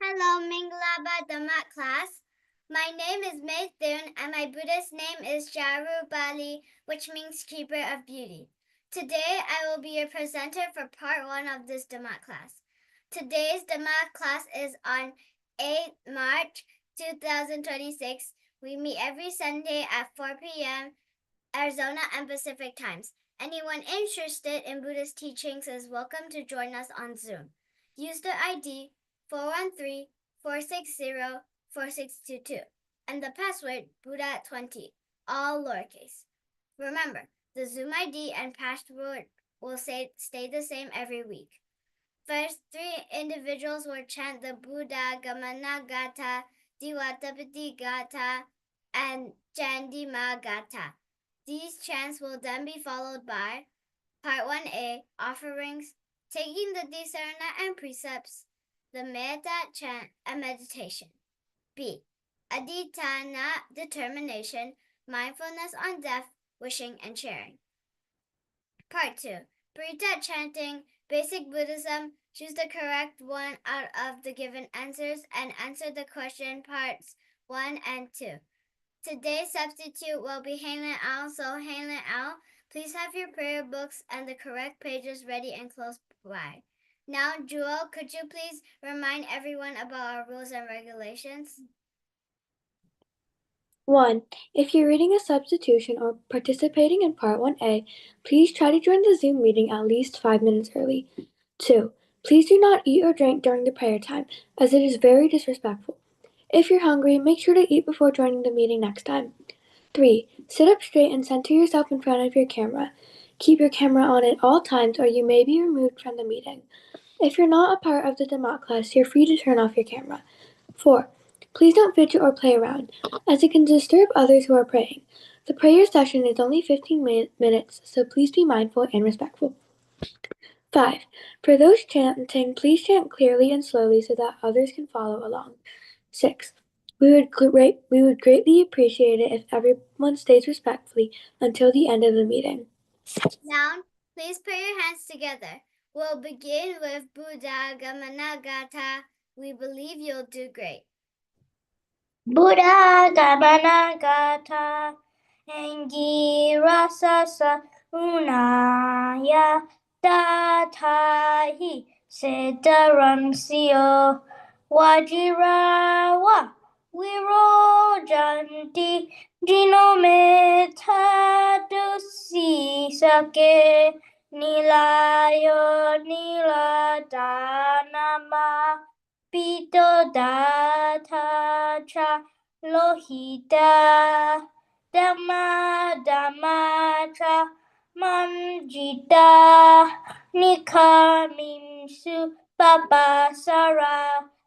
Hello, Minglaba Dhamma class. My name is Maithun and my Buddhist name is Jaru Bali, which means keeper of beauty. Today I will be your presenter for part 1 of this Dhamma class. Today's Dhamma class is on 8 March 2026. We meet every Sunday at 4 p.m. Arizona and Pacific times. Anyone interested in Buddhist teachings is welcome to join us on Zoom. Use the ID 413-460-4622 and the password Buddha20, all lowercase. Remember, the Zoom ID and password will stay the same every week. First, 3 individuals will chant the Buddha Gamana Gata, Diwatapati Gata, and Chandima Gata. These chants will then be followed by Part 1A, offerings, taking the Dhisarana and precepts, the Metta chant, and meditation. B, Adhitthana, determination, mindfulness on death, wishing, and sharing. Part 2, Parita chanting, basic Buddhism, choose the correct one out of the given answers and answer the question parts 1 and 2. Today's substitute will be Hailan Al, so Hailan Al, please have your prayer books and the correct pages ready and close by. Now, Jewel, could you please remind everyone about our rules and regulations? 1. If you're reading a substitution or participating in Part 1A, please try to join the Zoom meeting at least 5 minutes early. 2. Please do not eat or drink during the prayer time, as it is very disrespectful. If you're hungry, make sure to eat before joining the meeting next time. 3. Sit up straight and center yourself in front of your camera. Keep your camera on at all times or you may be removed from the meeting. If you're not a part of the Dhamma class, you're free to turn off your camera. 4. Please don't fidget or play around, as it can disturb others who are praying. The prayer session is only 15 minutes, so please be mindful and respectful. 5. For those chanting, please chant clearly and slowly so that others can follow along. 6. We would greatly appreciate it if everyone stays respectfully until the end of the meeting. Now, please put your hands together. We'll begin with Buddha Gamana Gata. We believe you'll do great. Buddha Gamana Gata Engira Sasa Unaya Tatahi Setaransio Wajirawa Virojanti Jinometa Dusi Sake Nilayo Niladanama Pito data cha lohita dhamma cha manjita nikaminsu papasara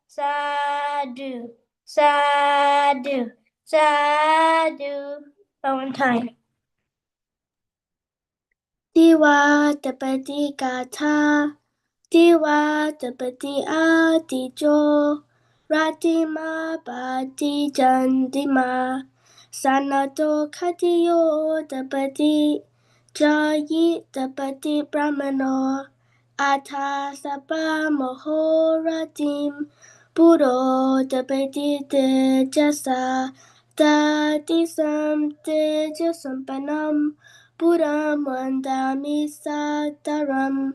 sadhu sadhu sadhu. One time. Diwa tapati gata Diwa tapati adijo Ratima Bati Jandima Sanato Katiyo Tapati Jayi Tapati Brahmano Ata Sapa Mohoratim Buddho Tapati Tejasa Tatisam Tejasampanam Buddham Vandami Sataram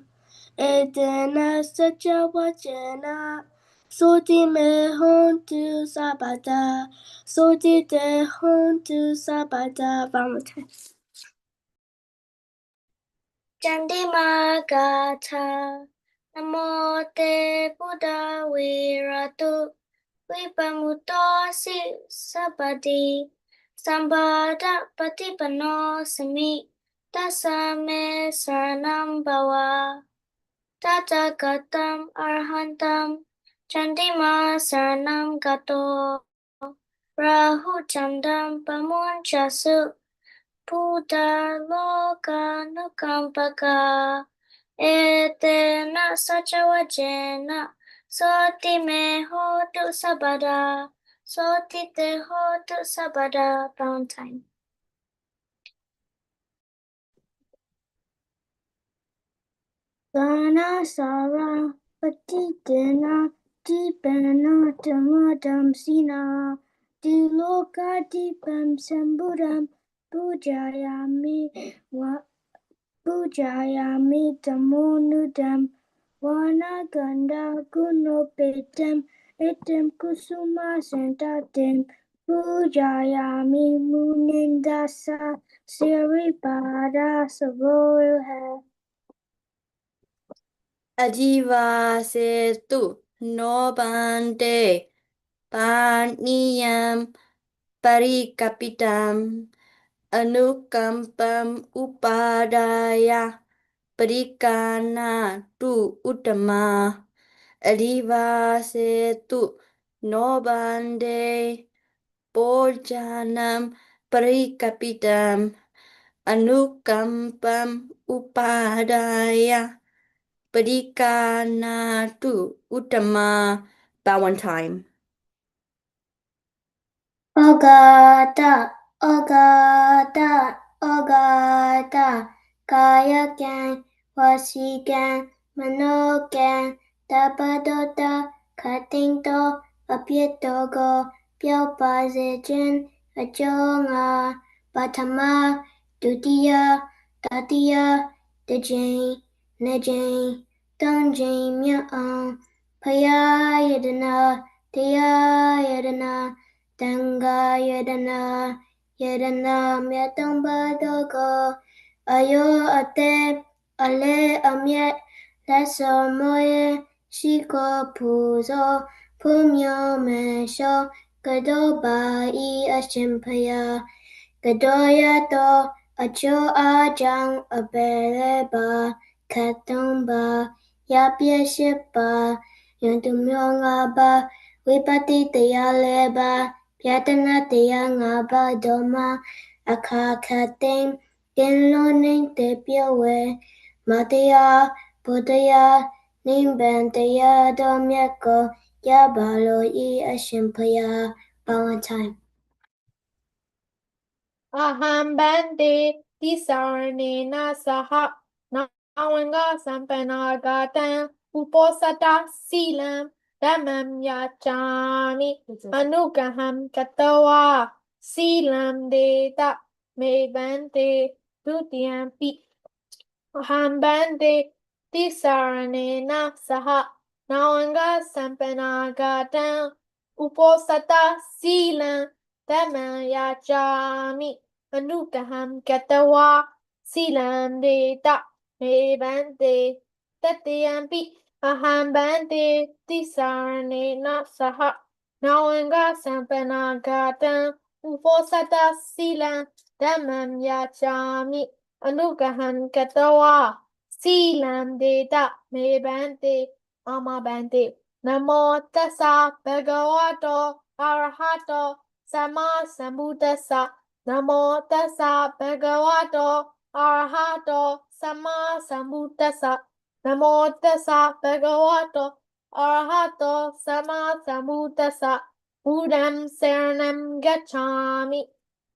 Edena Sacha Vajana Soti me hontu sabata, soti te hontu sabata. Valentine. Chandima gata, namo te Buddha viratu, vipamuto si sabati, sambada patipano sami, tasame saranam bhava, tatagatam arhantam, Chandima Saranam Gato Rahu Chandam Pamunchasu Buddha Loka Nukampaka Etena Sachawajena Soti me hotu sabada Soti te hotu sabada. Valentine. Dana Sara Patitena Dipana tamadam sina, diloka dipam samburam, pujayami tamonudam, vanaganda gunopetam, etam kusuma sentatem, pujayami munindasa, siripada savoha. Ajivasetu no bante paniyam parikapitam anukampam upadaya parikana tu utama Ajivasetu no bante Bojanam parikapitam anukampam upadaya Padikanatu Uttama. Bow one time. Ogata, ogata, ogata, kayakan, wasikan, manokan, tapadota, katingto, apietogo, piopazejen, ajonga, batama, dutia, tatia, dejane, nejane, donjane, myaon, payayadana, tayayadana, Tanga yadana myatang badogo ayo ate ale amyet laso moye shiko puzo pumyo mesho gado bai ashimpaya gadoya to acho ajang abeleba katumba yapye shipa yuntumyo ba wipati tayaleba Yatana teya ngaba doma akakating kinloning te piawe mataya podaya nimben teya domyako yabalo I ashimpaya Valentine. Aham bante tisarnena saha nawanga sampanagatan uposata silam damam yachami anugaham katawa silam deta me bante dutiyampi Aham bante tisarnena saha nawanga sampanagatan uposata silam Tamayachami Anukaham Katawa Silam Deta Me Bante Tatyampi Aham Bante Tisarne Nasaha Nawanga Sampanagatan Ufosata Silam Tamam Yachami Anukaham Katawa Silam Deta Me Bante Ama Bante Namo Tassa Bhagavato Arahato Sama Sambuddhassa Namo Tassa Bhagavato Arahato Sama Sambuddhassa Namo Tassa Bhagavato Arahato Sama Sambuddhassa Buddham Saranam Gacchami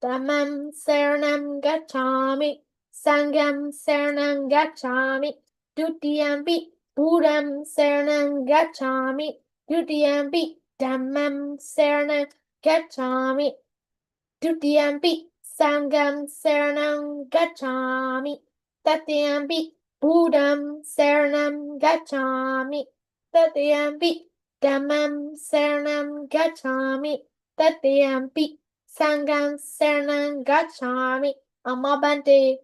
Dhammam Saranam Gacchami Sangham Saranam Gacchami Dutiyampi Buddham Saranam Gacchami Dutiyampi Dhammam Saranam Gacchami Dutiyampi Sangham Saranam Gacchami Tatyampi Buddham Saranam Gacchami Tatyampi Dhammam Saranam Gacchami Tatyampi Sangham Saranam Gacchami Amabante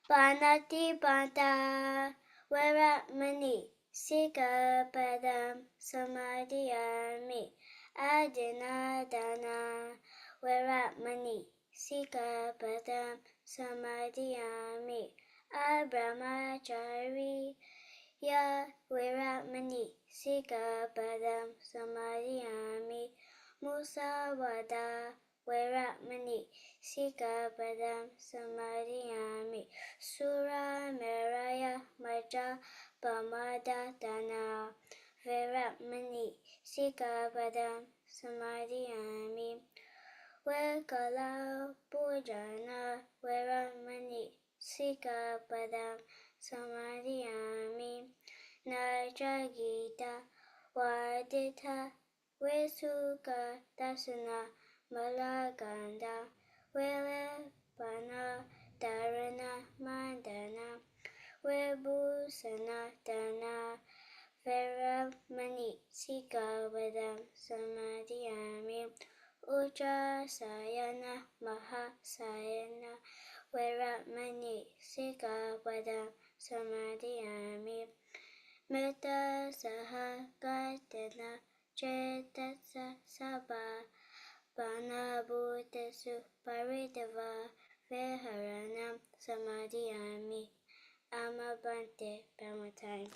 Banati Banta Varamani Sika Padam Samadhiyami Adinadana Varamani Sika Padam Samadhiyami Abramachari Ya Varamani Sika Padam Samadhiyami Musawada Varamani Sika Padam Samadhiyami Sura Meraya Maja Pamada Dana Varamani Sika Padam Samadhiyami Vekala Pujana Varamani Sika Padam Samadhiyami Vajragita Wadita Vesuka Dasana Malaganda Vele Pana Dharana Mandana Vibhusana Dana Veramani Sika Vadam Samadhyami Ujjasayana Mahasayana Veramani Sika Vadam Samadhyami Metta Sutta Cetasa Sabha Bana Bhutesu Paridava Viharanam Samadhyami Amabante Pamatime.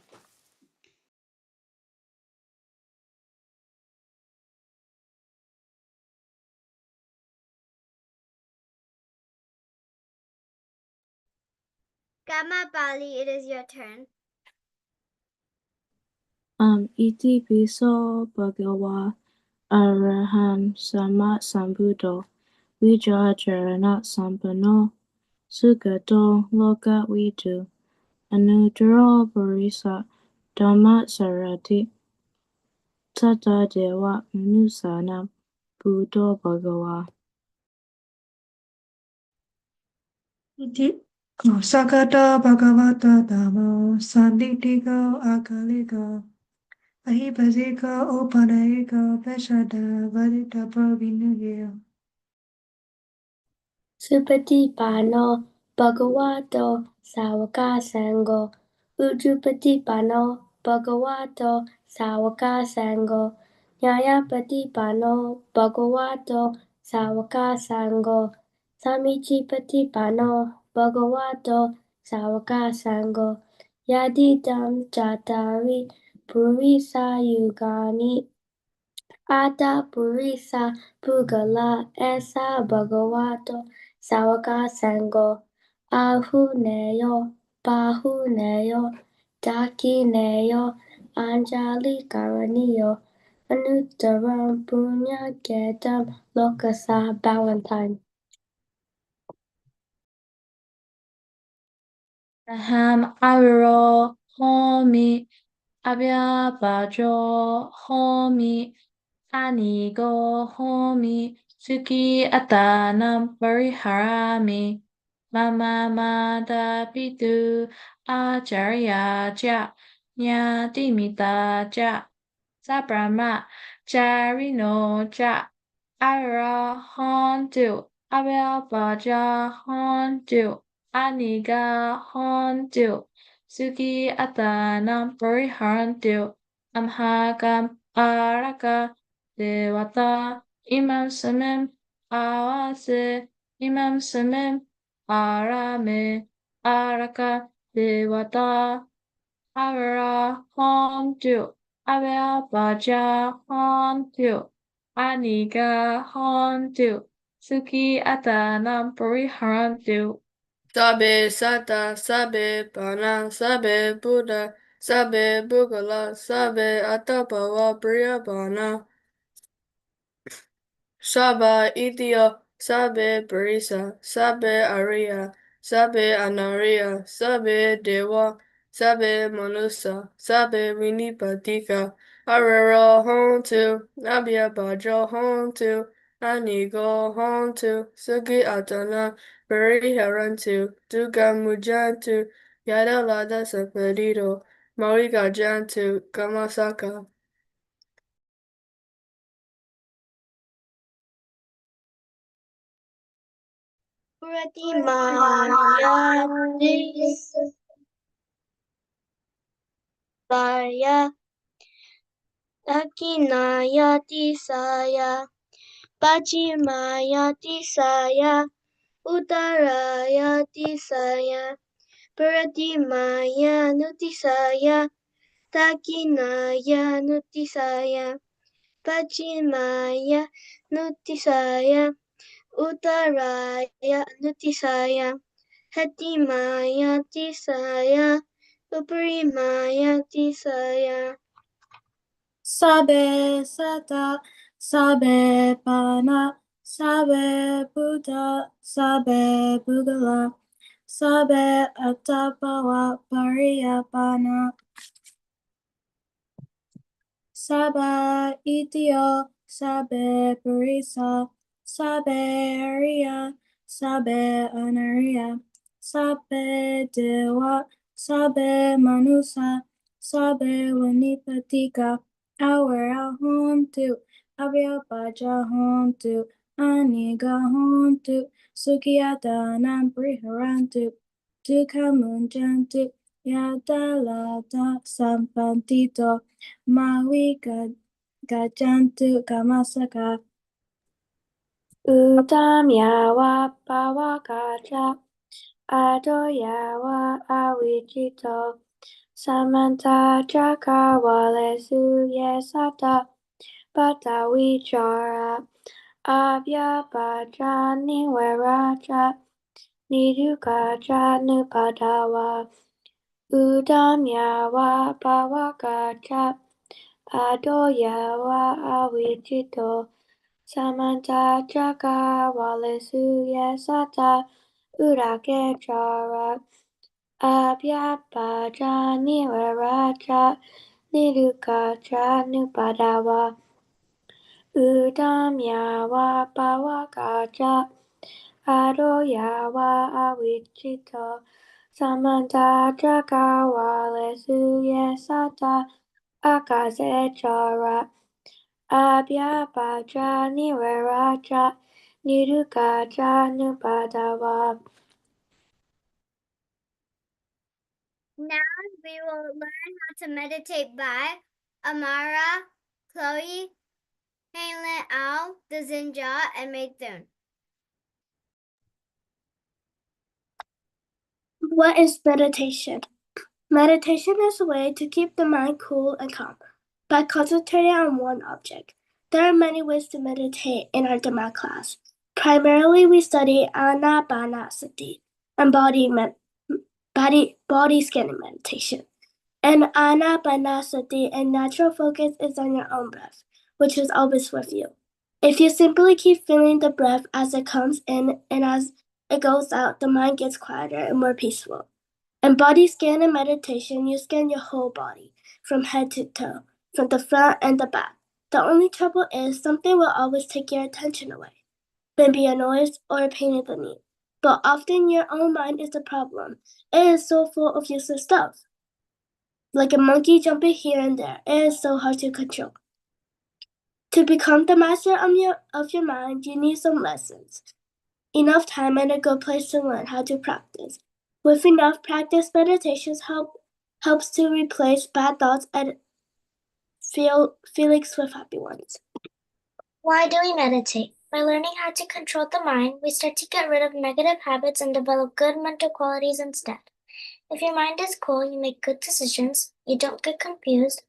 Gamma Bali, it is your turn. Iti piso bhagawa araham sama sambuddho vijajarana sampano sugato loka vidu anuttaro parisa dhamma sarati tata deva manusana buddho bhagawa. Sakata Bhagavata Dhammo Sanditiko Akaliko Ahipasiko Opanayiko Peshada Vadita Pravinuyo. Supatipano Bhagavato Sawaka Sango Ujjupatipano Bhagavato Sawaka Sango Nyayapatipano Bhagavato Sawaka Sango Samichipatipano Bhagavato Sawaka Sango Yadidam Jatari Purisa Yugani Ada Purisa Pugala Esa Bhagavato Sawaka Sango Ahuneyo Bahuneyo Dakineyo Anjali Karaniyo Anuttaram Punya Gedam Lokasa Valentine. Aham aviro homi abhyabhajo homi anigo homi suki atanam pariharami mama mada pitu acharya ja nyadimita ja sabrahma charino ja arahantu abhyabhajahantu aniga hontu suki atanam pariharantu amhagam araka dewata imam samim awase imam samim arame araka dewata arahantu abhyabhajahantu aniga hontu suki atanam pariharantu. Sabe Sata, Sabe Pana, Sabe Buddha, Sabe Bugala, Sabe Atapawa Priyabana, Saba Itya, Sabe Parisa, Sabe Arya, Sabe Anarya, Sabe Dewa, Sabe Manusa, Sabe Vinipatika, Arara Hontu, Nabia Bajo Hontu, Anigo Hontu, Sugi Atana, Pariharantu, Duga Mujantu, Yada Lada Sapadido, Mariga Jantu, Kamasaka. Saya Dakinayati Saya Pachimayati Saya Uttarayati Saya Pratimaya Nutisaya Dakinaya Nutisaya Pachimaya Nutisaya Uttaraya Nutisaya Hatimaya Tisaya Uprimaya Tisaya. Sabe Sata, Sabe Pana, Sabe Buddha, Sabe Bugala, Sabe Atapawa Pariyapana. Saba Itio, Sabe Purisa, Sabe Aria, Sabe Anaria, Sabe Dewa, Sabe Manusa, Sabe Wanipatika, Awara Hontu, Abya Baja Hontu, Aniga Hontu, Sukiata Nampriharantu, Dukamunjantu, Yadalata Sampantito, Maui Gajantu Kamasaka. Udamyawa Pawakaja Adoyawa Awijito Samanta Jakawale Suyesata Batawichara Abya Bajani Weraja Nidukaja Nupadawa Udamyawa Pawakaja Adoyawa Awijito Samanta Jakawale Suyesata Urake Jara Abhyabhaja Nivaraja Nirukaja Nupadawa Udamyawa Pawakaja Adoyawa Avichito Samanta Jakawale Suyesata Akase Jara Abhyabhaja Nivaraja Nirukaja Nupadawa. Now we will learn how to meditate by Amara, Chloe, Haylin Al, Dazinja, and Maythun. What is meditation? Meditation is a way to keep the mind cool and calm by concentrating on one object. There are many ways to meditate in our Dhamma class. Primarily, we study Anapanasati and body scanning meditation. In Anapanasati, a natural focus is on your own breath, which is always with you. If you simply keep feeling the breath as it comes in and as it goes out, the mind gets quieter and more peaceful. In body scan and meditation, you scan your whole body, from head to toe, from the front and the back. The only trouble is something will always take your attention away. Maybe a noise or a pain in the knee. But often your own mind is the problem. It is so full of useless stuff. Like a monkey jumping here and there, it is so hard to control. To become the master of your mind, you need some lessons, enough time, and a good place to learn how to practice. With enough practice, meditations helps to replace bad thoughts and feelings with happy ones. Why do we meditate? By learning how to control the mind, we start to get rid of negative habits and develop good mental qualities instead. If your mind is cool, you make good decisions, you don't get confused,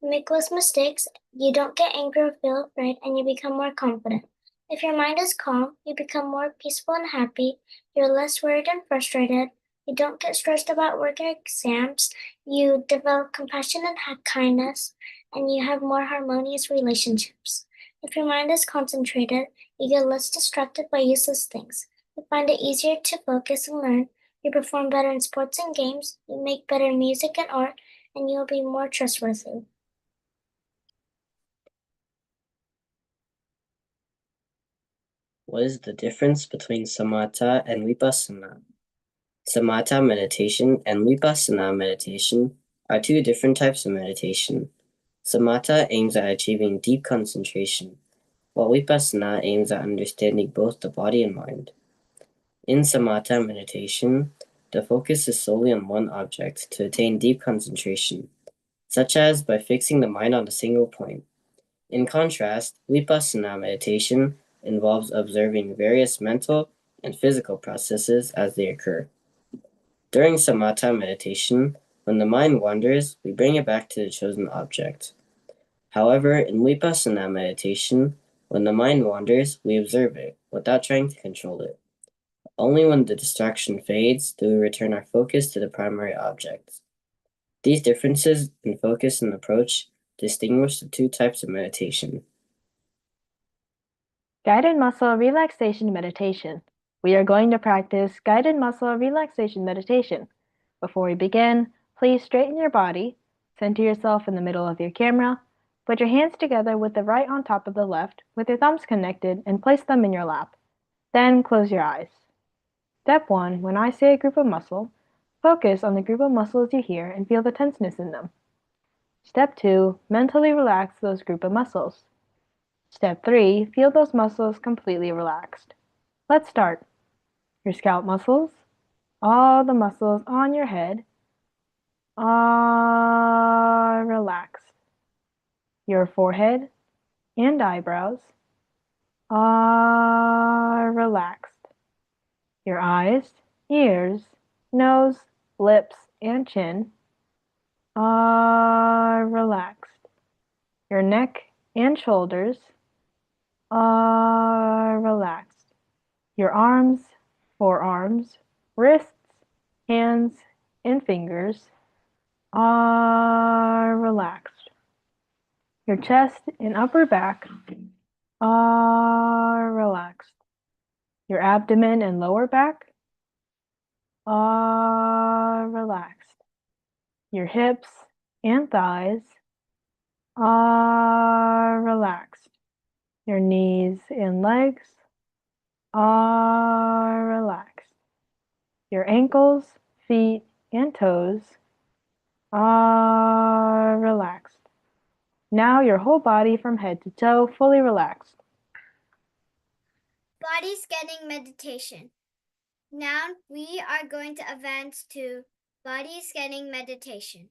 you make less mistakes, you don't get angry or feel afraid, and you become more confident. If your mind is calm, you become more peaceful and happy, you're less worried and frustrated, you don't get stressed about work or exams, you develop compassion and kindness, and you have more harmonious relationships. If your mind is concentrated, you get less distracted by useless things. You find it easier to focus and learn. You perform better in sports and games. You make better music and art, and you'll be more trustworthy. What is the difference between samatha and vipassana? Samatha meditation and vipassana meditation are two different types of meditation. Samatha aims at achieving deep concentration, while vipassana aims at understanding both the body and mind. In samatha meditation, the focus is solely on one object to attain deep concentration, such as by fixing the mind on a single point. In contrast, vipassana meditation involves observing various mental and physical processes as they occur. During samatha meditation, when the mind wanders, we bring it back to the chosen object. However, in vipassana meditation, when the mind wanders, we observe it without trying to control it. Only when the distraction fades do we return our focus to the primary object. These differences in focus and approach distinguish the two types of meditation. Guided muscle relaxation meditation. We are going to practice guided muscle relaxation meditation. Before we begin, please straighten your body, center yourself in the middle of your camera, Put your hands together with the right on top of the left, with your thumbs connected, and place them in your lap. Then close your eyes. Step 1. When I say a group of muscles, focus on the group of muscles you hear and feel the tenseness in them. Step 2. Mentally relax those group of muscles. Step 3. Feel those muscles completely relaxed. Let's start. Your scalp muscles, all the muscles on your head are relaxed. Your forehead and eyebrows are relaxed. Your eyes, ears, nose, lips, and chin are relaxed. Your neck and shoulders are relaxed. Your arms, forearms, wrists, hands, and fingers are relaxed. Your chest and upper back are relaxed. Your abdomen and lower back are relaxed. Your hips and thighs are relaxed. Your knees and legs are relaxed. Your ankles, feet, and toes are relaxed. Now your whole body from head to toe fully relaxed. Body scanning meditation. Now we are going to advance to body scanning meditation.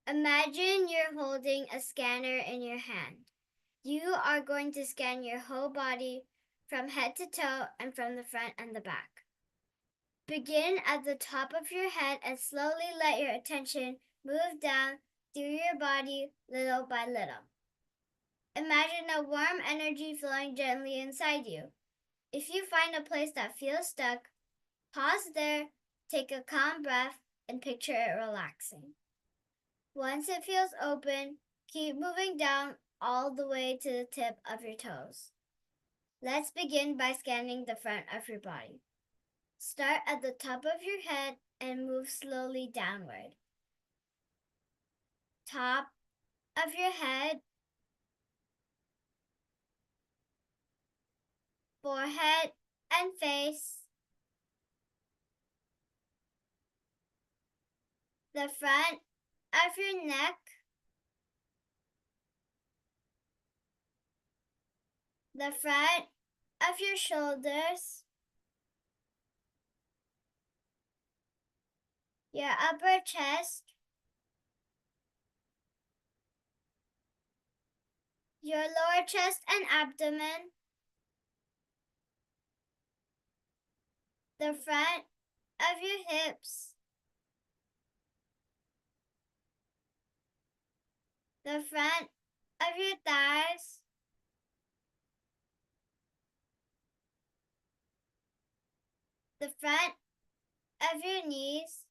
Imagine you're holding a scanner in your hand. You are going to scan your whole body from head to toe and from the front and the back. Begin at the top of your head and slowly let your attention move down through your body little by little. Imagine a warm energy flowing gently inside you. If you find a place that feels stuck, pause there, take a calm breath, and picture it relaxing. Once it feels open, keep moving down all the way to the tip of your toes. Let's begin by scanning the front of your body. Start at the top of your head and move slowly downward. Top of your head, forehead and face, the front of your neck, the front of your shoulders, your upper chest, your lower chest and abdomen, the front of your hips, the front of your thighs, the front of your knees,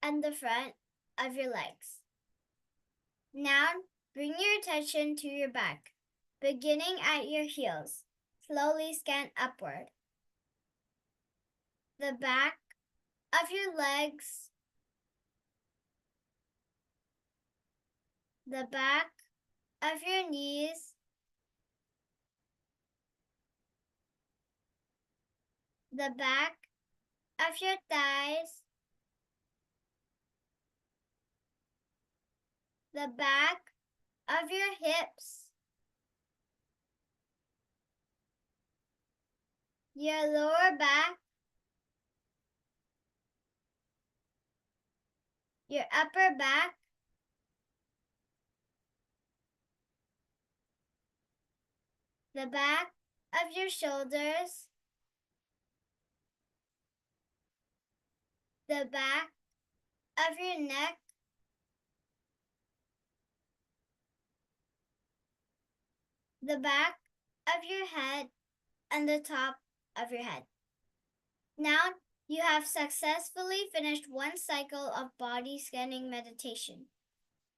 and the front of your legs. Now, bring your attention to your back, beginning at your heels. Slowly scan upward. The back of your legs, the back of your knees, the back of your thighs, the back of your hips, your lower back, your upper back, the back of your shoulders, the back of your neck, the back of your head, and the top of your head. Now you have successfully finished one cycle of body scanning meditation.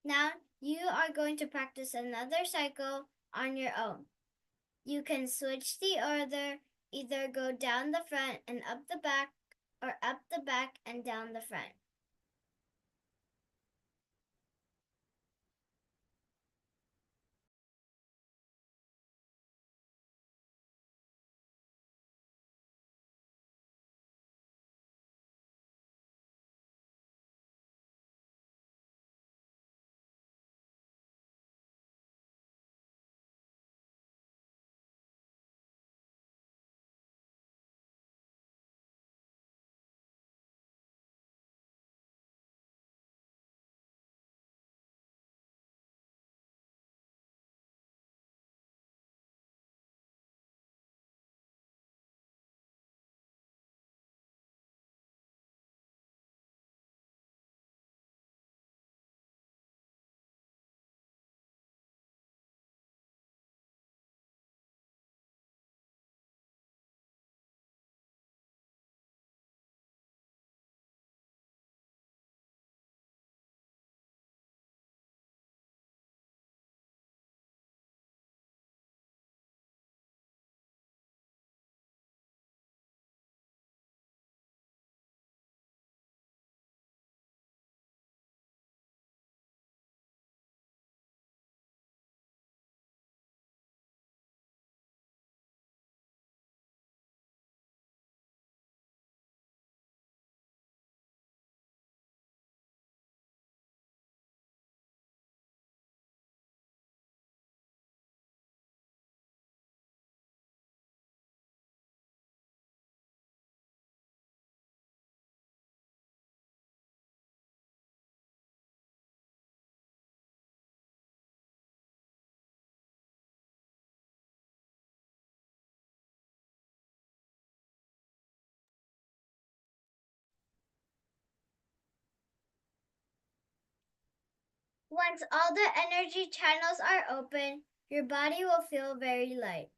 Now you are going to practice another cycle on your own. You can switch the order, either go down the front and up the back, or up the back and down the front. once all the energy channels are open, your body will feel very light.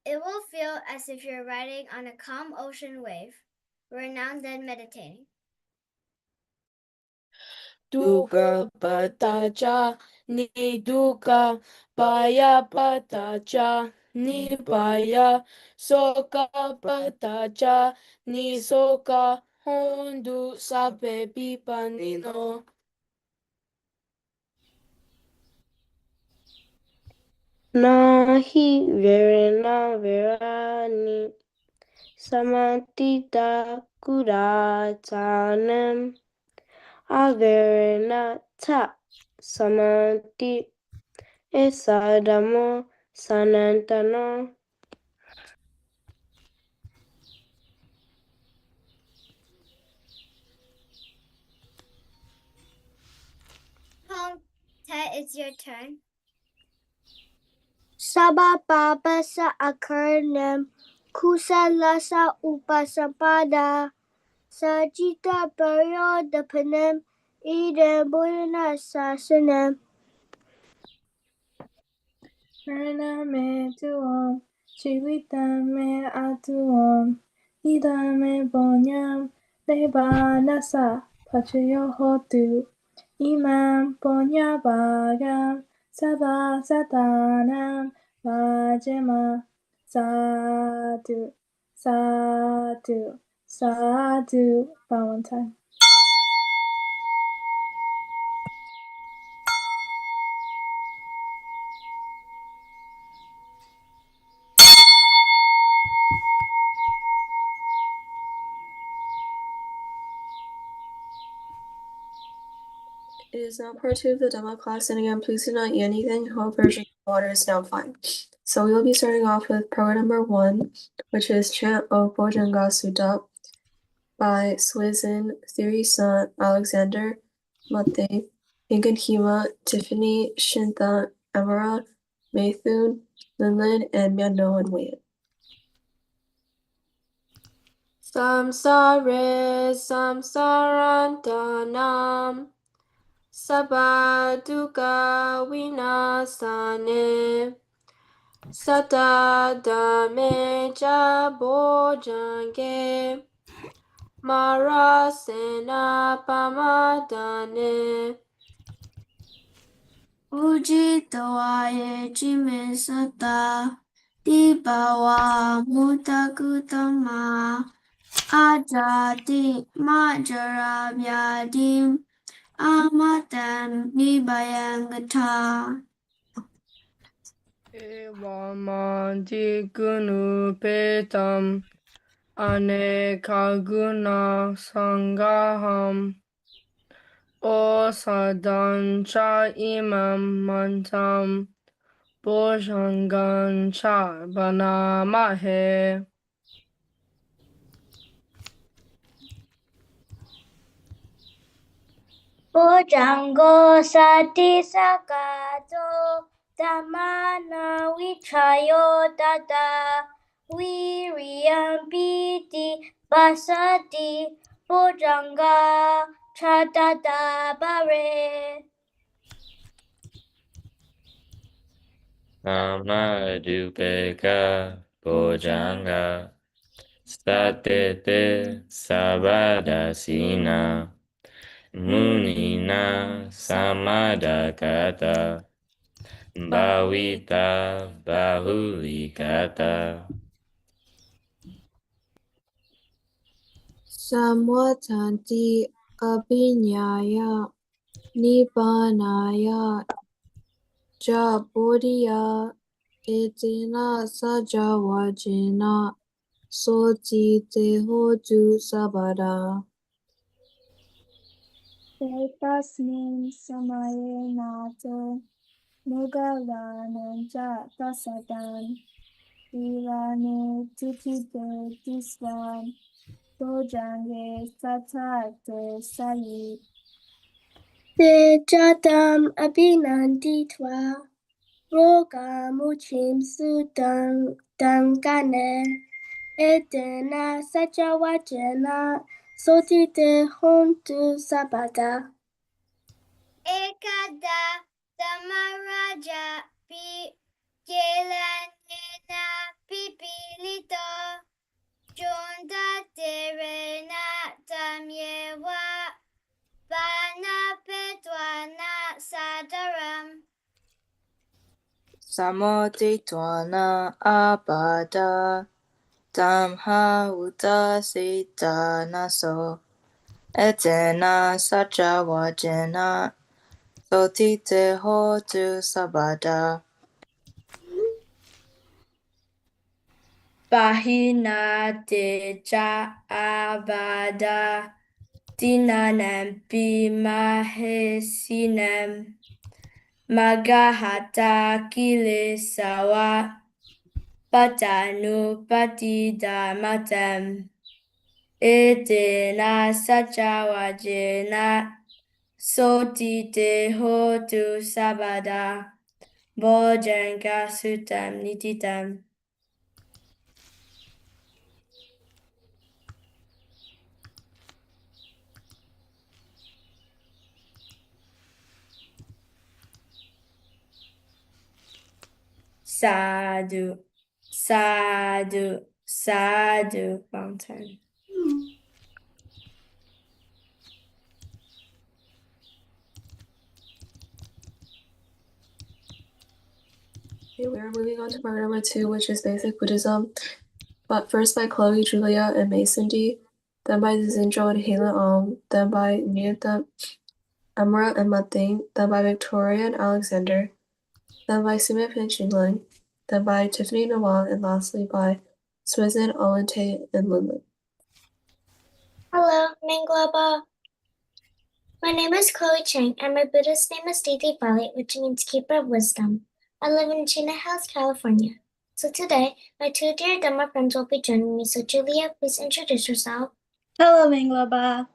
It will feel as if you're riding on a calm ocean wave. We're now done meditating. Duga bataja, ni duga, baya bataja, ni baya, soka bataja, ni soka, hondu sabe bipanino. Nahi verena verani samantita kuratanam averena ta samanti esadamo sanantano. Hong Tet, it's your turn. Sabababa sa akarnam kusalasa upasapada sajita paryodapanam idam bodhana sasanam. Praname tuam, chivitame atuam, idame bonyam, devanasa, pachayohotu, imam ponyabhagam, sabha satanam, vajama, sadhu, sadhu, sadhu. Bow one time. It is now part 2 of the demo class, and again, please do not eat anything. However, drinking water is now fine. So we will be starting off with program number 1, which is Chant of Bojanga Sutta by Swizin, Theory San, Alexander, Mate, Megan Hema, Tiffany, Shintha, Emera, Maythun, Linlin, and Myano and Wayne. Samsare samsarantanam, sabaduka vinasane, satadame bojange, marasena pamadane. Ujitoaye jimisata, dibawa mutakutama, ajati majara vyadim, amatam nibayangata. Evamadi gunupetam, anekaguna sangaham, o sadancha imam mantam, bojangancha banamahe. Bojango sati sakato damana vichayo dada viriyam piti basati bojanga chadada bare. Samadupeka bojanga statete sabadasina munina samadakata bhavita bahulikata. Samvatanti abhinyaya nibbanaya ja bodhiya etena sajavajena soti te hotu sabada. Tasmin samaye nato mugalananja tasadan irane tutite tisvan bojange satate sayi. Te jatam abhinanditva roga muchim sudangane etena sajawajena sotite hontu sabada. Ekada Tamaraja pi Kelanena pipilito Jonda terena tamyewa Bana petwana sadaram Samotitwana abada Damha utasita naso Etena sacha wajena Sotite hotu sabada Bahina teja abada Dinanam bimahesinem Magahata kilesawa Patanu patidamatam Etena sajawajena Sotite hotu sabada Bojanga sutam nititam. Sadhu, sadhu, sadhu, fountain. Okay, we're moving on to part number 2, which is basic Buddhism. But first by Chloe, Julia, and Mason D. Then by Zinjo and Hala Then by Nita, Amra, and Mating. Then by Victoria and Alexander. Then by Sima Pinchinling. Then by Tiffany Nawal. And lastly by Swizan, Olente, and Linlin. Hello, Minglaba. My name is Chloe Chang, and my Buddhist name is Didi Bali, which means keeper of wisdom. I live in Chino Hills, California. So today, my two dear Dhamma friends will be joining me. So Julia, please introduce yourself. Hello, Minglaba.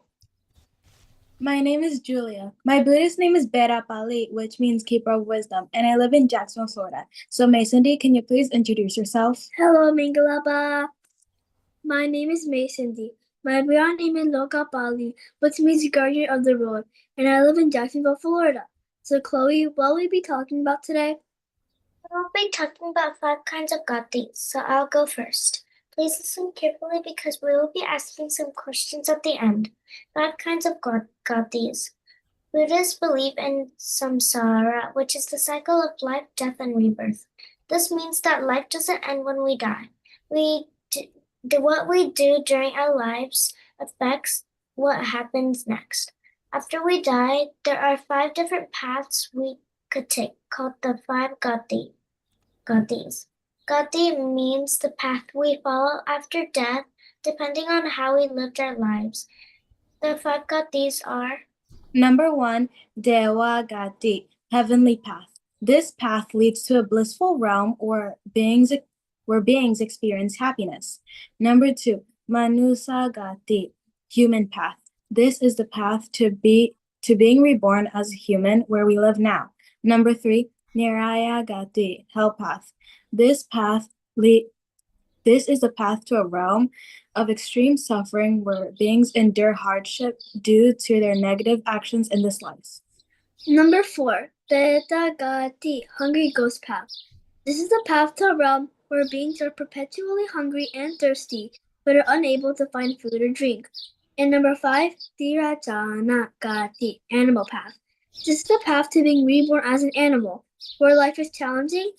My name is Julia. My Buddhist name is Metta Sutta, which means keeper of wisdom, and I live in Jacksonville, Florida. So Mason D, can you please introduce yourself? Hello, Mingalaba. My name is Mason D. My Buddhist name is Loka Bali, which means guardian of the road, and I live in Jacksonville, Florida. So Chloe, what will we be talking about today? We'll be talking about 5 kinds of God deeds, so I'll go first. Please listen carefully because we will be asking some questions at the end. 5 kinds of God deeds. Buddhists believe in samsara, which is the cycle of life, death, and rebirth. This means that life doesn't end when we die. What we do during our lives affects what happens next. After we die, there are 5 different paths we could take, called the 5 Gati. Gati means the path we follow after death, depending on how we lived our lives. The 5 Gatis are: Number 1, Dewa Gati, heavenly path. This path leads to a blissful realm where beings experience happiness. Number 2, Manusa Gati, human path. This is the path to being reborn as a human where we live now. Number 3, Niraya Gati, hell path. This is the path to a realm of extreme suffering where beings endure hardship due to their negative actions in this life. Number 4, Beta Gati, hungry ghost path. This is the path to a realm where beings are perpetually hungry and thirsty, but are unable to find food or drink. And number 5, Tirajana Gati, animal path. This is the path to being reborn as an animal, where life is challenging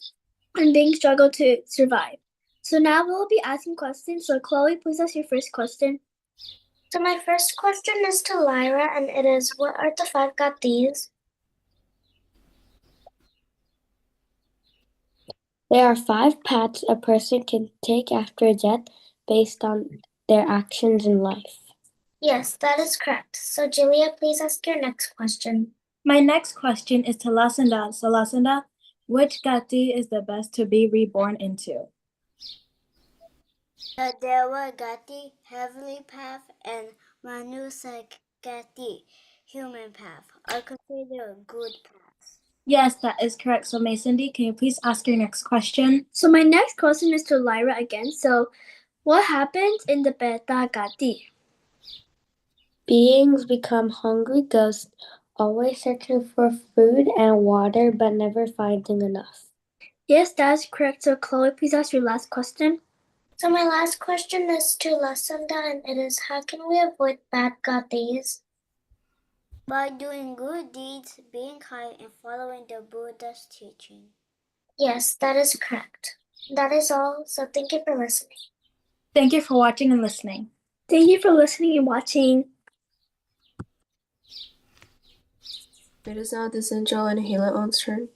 and beings struggle to survive. So now we'll be asking questions. So Chloe, please ask your first question. So my first question is to Lyra, and it is, what are the 5 Gatis? There are 5 paths a person can take after death based on their actions in life. Yes, that is correct. So Julia, please ask your next question. My next question is to Lasanda. So Lasanda, which Gati is the best to be reborn into? The Dewa Gati, heavenly path, and Manusa Gati, human path, are considered good paths. Yes, that is correct. So Mason D, can you please ask your next question? So my next question is to Lyra again. So what happens in the Beta Gati? Beings become hungry ghosts always searching for food and water but never finding enough. Yes, that is correct. So Chloe, please ask your last question. So my last question is to Lasanda, and it is, how can we avoid bad God days? By doing good deeds, being kind, and following the Buddha's teaching. Yes, that is correct. That is all, so thank you for listening. Thank you for watching and listening. Thank you for listening and watching. It is now Disenjo and Hila-on's turn.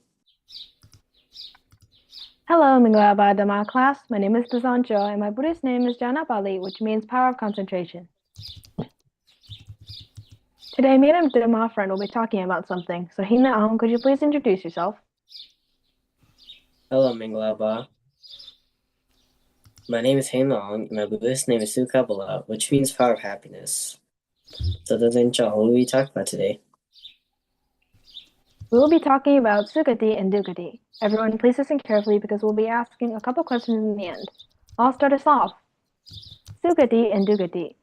Hello, Mingalaba Dhamma class. My name is Dazanjo, and my Buddhist name is Janapali, which means power of concentration. Today, me and a Dhamma friend will be talking about something. So, Hina Aung, could you please introduce yourself? Hello, Minglaba. My name is Hain Long, and my Buddhist name is Sukabala, which means power of happiness. So, what will we talk about today? We will be talking about Sukati and Dukati. Everyone, please listen carefully because we'll be asking a couple questions in the end. I'll start us off. Sukati and Dukati.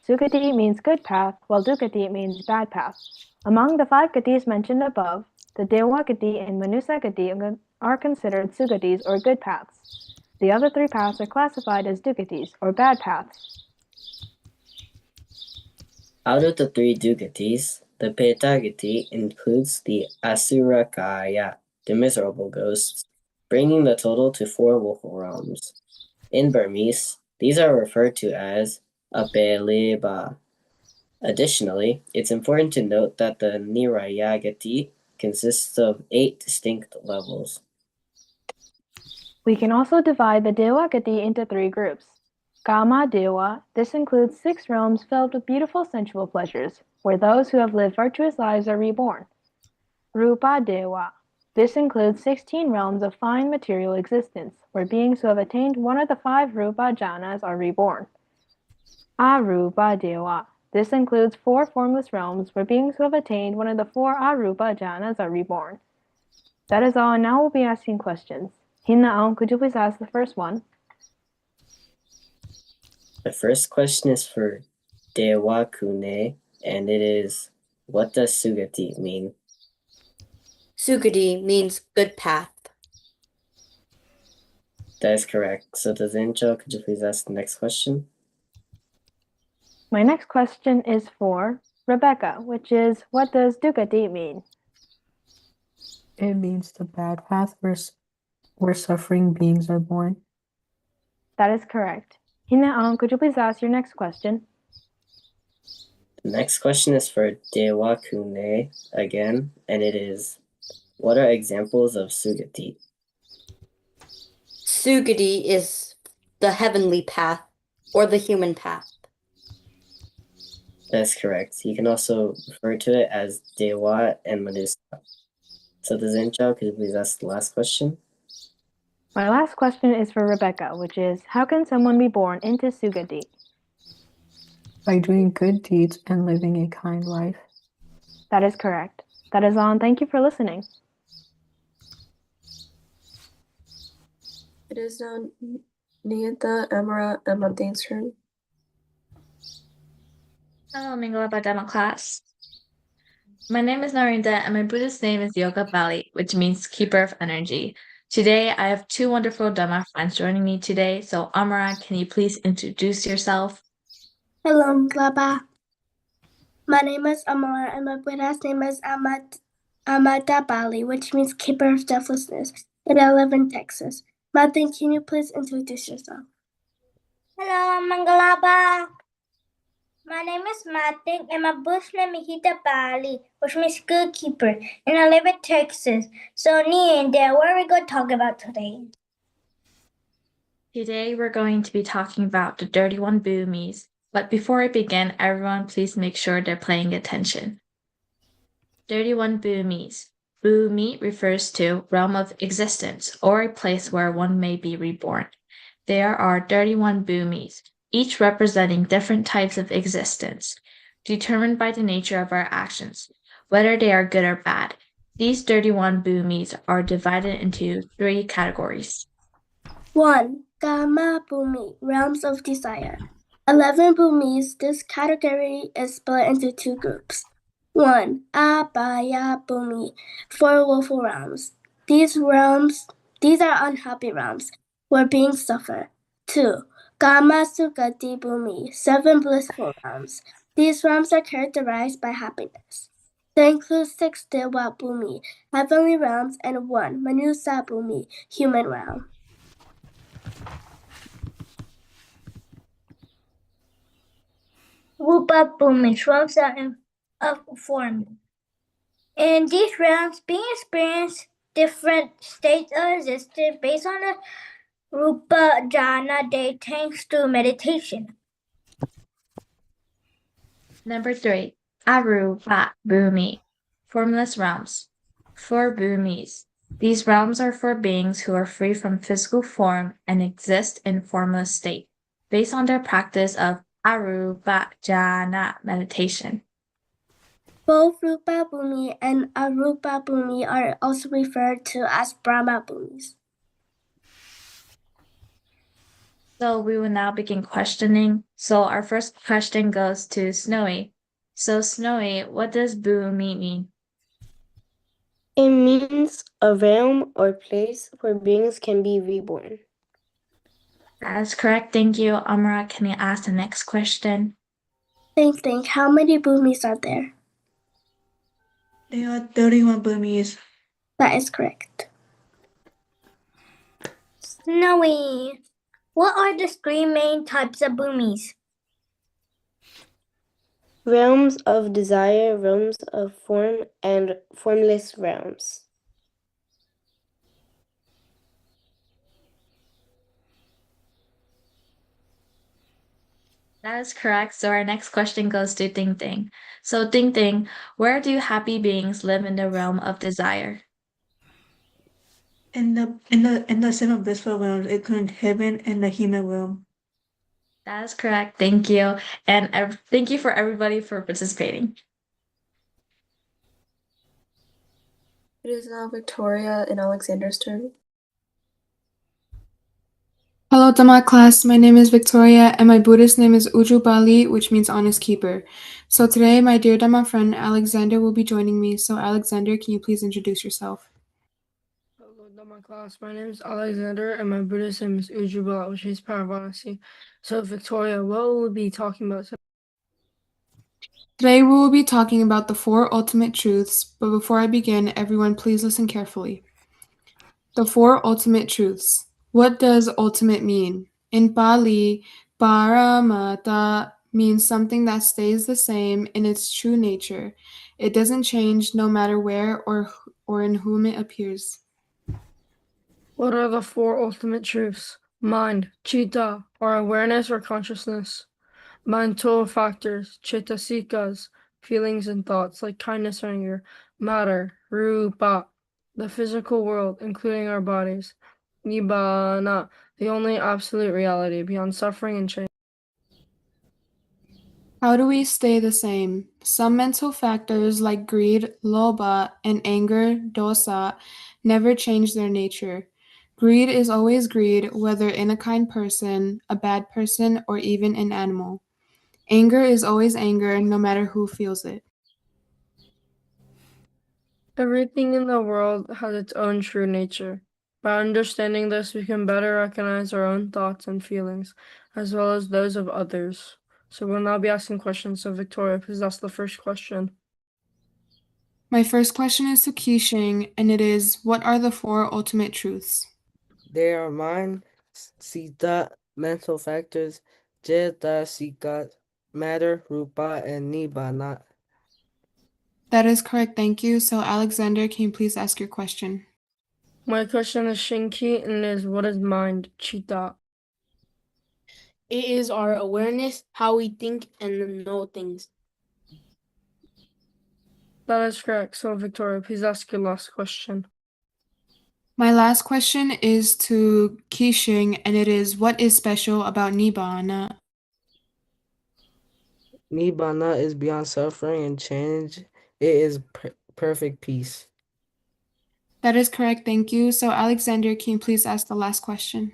Sukati means good path, while Dukati means bad path. Among the 5 gatis mentioned above, the Dewa Gati and Manusa Gati are considered Sugatis or good paths. The other 3 paths are classified as Dugatis or bad paths. Out of the 3 Dugatis, the Petagati includes the Asurakaya, the miserable ghosts, bringing the total to 4 woeful realms. In Burmese, these are referred to as Apeleba. Additionally, it's important to note that the Nirayagati consists of 8 distinct levels. We can also divide the Dewa Gati into 3 groups. Kama Dewa, this includes 6 realms filled with beautiful sensual pleasures, where those who have lived virtuous lives are reborn. Rupa Dewa, this includes 16 realms of fine material existence, where beings who have attained one of the 5 Rupa jhanas are reborn. Arupa Dewa, this includes 4 formless realms, where beings who have attained one of the 4 Arupa jhanas are reborn. That is all, and now we'll be asking questions. Hina Aung, could you please ask the first one? The first question is for Dewa Kune, and it is, what does Sugati mean? Sugati means good path. That is correct. So, Dazincho, could you please ask the next question? My next question is for Rebecca, which is, what does Dukati mean? It means the bad path where suffering beings are born. That is correct. Hina Aung, could you please ask your next question? The next question is for Dewa Kune again, and it is, what are examples of Sugati? Sugati is the heavenly path or the human path. That's correct. You can also refer to it as Dewa and Manusa. So, Dazincho, could you please ask the last question? My last question is for Rebecca, which is, how can someone be born into Sugati? By doing good deeds and living a kind life. That is correct. That is all, and thank you for listening. It is now Niyata, Amara, and Mandane's turn. Hello, Mingalaba Dhamma class. My name is Narinda, and my Buddhist name is Yoga Bali, which means keeper of energy. Today, I have 2 wonderful Dhamma friends joining me today. So, Amara, can you please introduce yourself? Hello, Mingalaba. My name is Amara, and my Buddha's name is Amata Bali, which means keeper of deathlessness, and I live in Texas. Martin, can you please introduce yourself? Hello, Mangalaba. My name is Martin, and my Buddhist name is Hita Bali, which means good keeper, and I live in Texas. So, Nianda, what are we going to talk about today? Today, we're going to be talking about the 31 Bhumis. But before I begin, everyone please make sure they're paying attention. 31 Bhumis. Bhumi refers to realm of existence, or a place where one may be reborn. There are 31 Bhumis, each representing different types of existence, determined by the nature of our actions, whether they are good or bad. These 31 Bhumis are divided into 3 categories. 1. Kama Bhumi, realms of desire. 11 Bhumis, this category is split into 2 groups. 1. Abaya Bhumi, 4 woeful realms. These are unhappy realms, where beings suffer. 2. Kama Sukati Bhumi, 7 blissful realms. These realms are characterized by happiness. They include 6 Dewa Bhumi, heavenly realms, and 1 Manusa Bhumi, human realm. Rupa Bhumi, realms of form. In these realms, beings experience different states of existence based on the Rupa jhana they attain through meditation. Number 3. Arupa Bhumi, formless realms. 4 Bhumis. These realms are for beings who are free from physical form and exist in formless state, based on their practice of Arupa jhana meditation. Both Rupa Bhumi and Arupa Bhumi are also referred to as Brahma Bhumis. So we will now begin questioning. So our first question goes to Snowy. So Snowy, what does Bhumi mean? It means a realm or place where beings can be reborn. That is correct. Thank you. Amara, can you ask the next question? Think, how many Bhumis are there? There are 31 Burmese. That is correct. Snowy, what are the 3 main types of Bhumis? Realms of desire, realms of form, and formless realms. That is correct. So our next question goes to Ting Ting. So Ting Ting, where do happy beings live in the realm of desire? In the 7 blissful realms, including heaven and the human realm. That is correct. Thank you. And thank you for everybody for participating. It is now Victoria and Alexander's turn. Hello, Dhamma class. My name is Victoria, and my Buddhist name is Uju Bali, which means honest keeper. So today, my dear Dhamma friend Alexander will be joining me. So, Alexander, can you please introduce yourself? Hello, Dhamma class. My name is Alexander, and my Buddhist name is Ujjwala, which is power of honesty. So, Victoria, what will we be talking about today? Today, we will be talking about the 4 ultimate truths. But before I begin, everyone, please listen carefully. The 4 ultimate truths. What does ultimate mean? In Pali, Paramata means something that stays the same in its true nature. It doesn't change no matter where or in whom it appears. What are the 4 ultimate truths? Mind, chitta, or awareness or consciousness. Mental factors, chittasikas, feelings and thoughts like kindness or anger. Matter, rupa, the physical world, including our bodies. Nibbana, the only absolute reality beyond suffering and change. How do we stay the same? Some mental factors like greed, lobha, and anger, dosa, never change their nature. Greed is always greed, whether in a kind person, a bad person, or even an animal. Anger is always anger, no matter who feels it. Everything in the world has its own true nature. By understanding this, we can better recognize our own thoughts and feelings, as well as those of others. So we'll now be asking questions. So Victoria, please ask the first question. My first question is to Keishing, and it is, what are the 4 ultimate truths? They are mind, sita, mental factors, cetasika, matter, rupa, and nibbana. That is correct, thank you. So Alexander, can you please ask your question? My question is Shinki, and it is, what is mind, chitta? It is our awareness, how we think and know things. That is correct. So Victoria, please ask your last question. My last question is to Keishing, and it is, what is special about Nibbana? Nibbana is beyond suffering and change. It is perfect peace. That is correct, thank you. So Alexander, can you please ask the last question?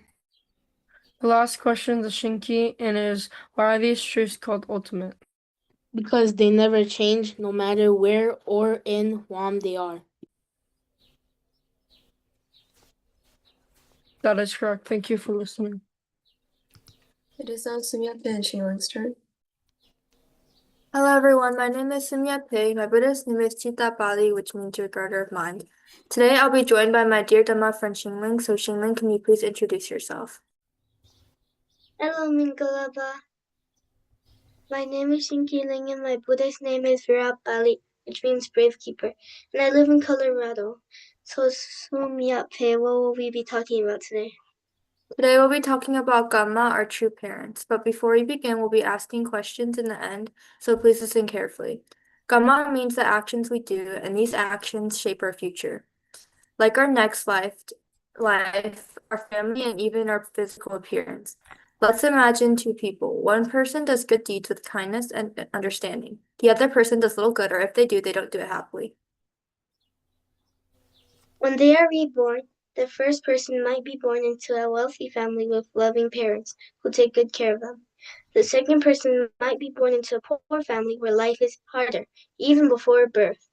The last question is Shinki, and is, why are these truths called ultimate? because they never change no matter where or in Guam they are. That is correct. Thank you for listening. It is now Sumyat and Shiling's turn. Hello everyone, my name is Simyat Pei. My Buddhist name is Chita Pali, which means regarder of mind. Today I'll be joined by my dear Dhamma friend Xingling. So Xingling, can you please introduce yourself? Hello, Mingalaba. My name is Shinki Ling and my Buddhist name is Virat Bali, which means brave keeper, and I live in Colorado. So Sumyat what will we be talking about today? Today we'll be talking about Gamma, our true parents. But before we begin, we'll be asking questions in the end, so please listen carefully. Gamma means the actions we do, and these actions shape our future. Like our next life, our family, and even our physical appearance. Let's imagine two people. One person does good deeds with kindness and understanding. The other person does little good, or if they do, they don't do it happily. When they are reborn, the first person might be born into a wealthy family with loving parents who take good care of them. The second person might be born into a poor family where life is harder, even before birth.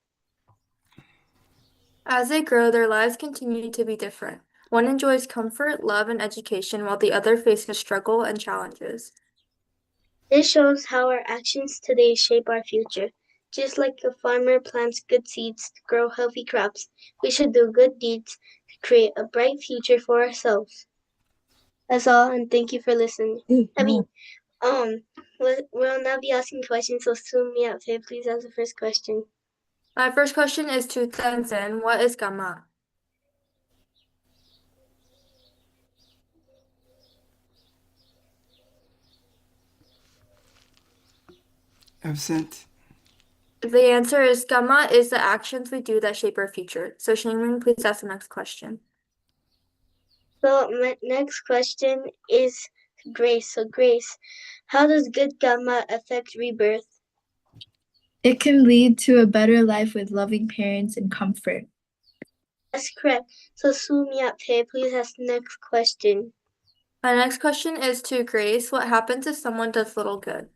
As they grow, their lives continue to be different. One enjoys comfort, love, and education, while the other faces struggle and challenges. This shows how our actions today shape our future. Just like a farmer plants good seeds to grow healthy crops, we should do good deeds to create a bright future for ourselves. That's all, and thank you for listening. We'll now be asking questions, so Sumyat, please ask the first question. My first question is to Tenzin. What is Gamma? Absent. The answer is Gamma is the actions we do that shape our future. So Shingming, please ask the next question. So my next question is Grace. So Grace, how does good Gamma affect rebirth? It can lead to a better life with loving parents and comfort. That's correct. So Sumyat, please ask the next question. My next question is to Grace. What happens if someone does little good?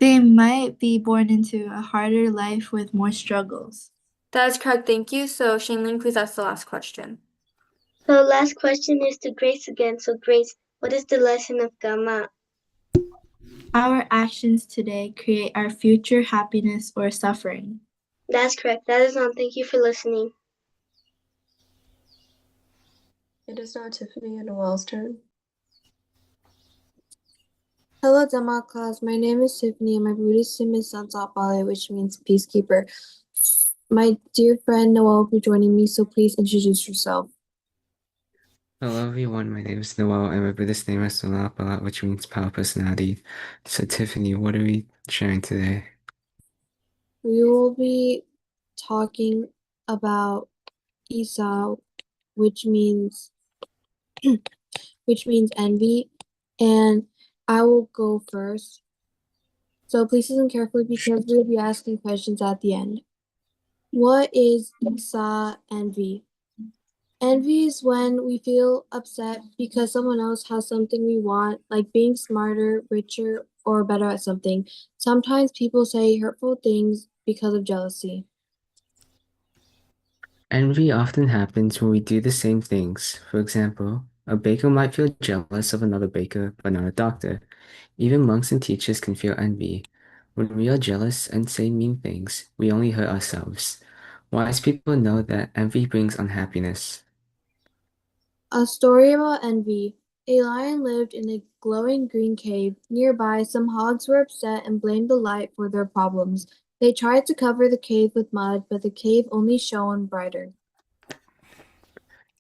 They might be born into a harder life with more struggles. That is correct, thank you. So Shingling, please ask the last question. So last question is to Grace again. So Grace, what is the lesson of Gamma? Our actions today create our future happiness or suffering. That's correct. That is all. Thank you for listening. It is now Tiffany and Noel's turn. Hello, Dhamma class. My name is Tiffany, and my Buddhist name is Sansapale, which means peacekeeper. My dear friend Noel will be joining me, so please introduce yourself. Hello everyone, my name is Noel and my Buddhist name is Sonapala, which means power personality. So Tiffany, what are we sharing today? We will be talking about Isa, which means envy, and I will go first. So please listen carefully because we'll be asking questions at the end. What is Isa envy? Envy is when we feel upset because someone else has something we want, like being smarter, richer, or better at something. Sometimes people say hurtful things because of jealousy. Envy often happens when we do the same things. For example, a baker might feel jealous of another baker, but not a doctor. Even monks and teachers can feel envy. When we are jealous and say mean things, we only hurt ourselves. Wise people know that envy brings unhappiness. A story about envy. A lion lived in a glowing green cave. Nearby, some hogs were upset and blamed the light for their problems. They tried to cover the cave with mud, but the cave only shone brighter.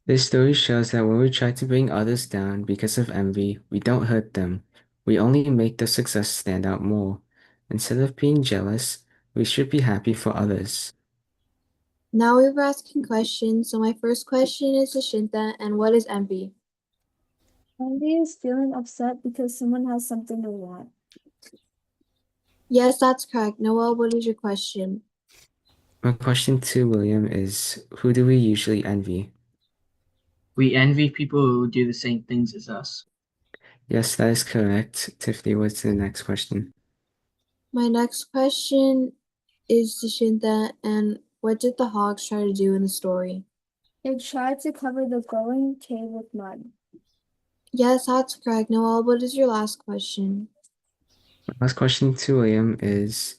This story shows that when we try to bring others down because of envy, we don't hurt them. We only make their success stand out more. Instead of being jealous, we should be happy for others. Now we're asking questions. So my first question is to Shinta, and what is envy? Envy is feeling upset because someone has something they want. Yes, that's correct. Noel, what is your question? My question to William is, who do we usually envy? We envy people who do the same things as us. Yes, that is correct. Tiffany, what's the next question? My next question is to Shinta, and what did the hogs try to do in the story? They tried to cover the glowing cave with mud. Yes, that's correct. Noel, what is your last question? My last question to William is,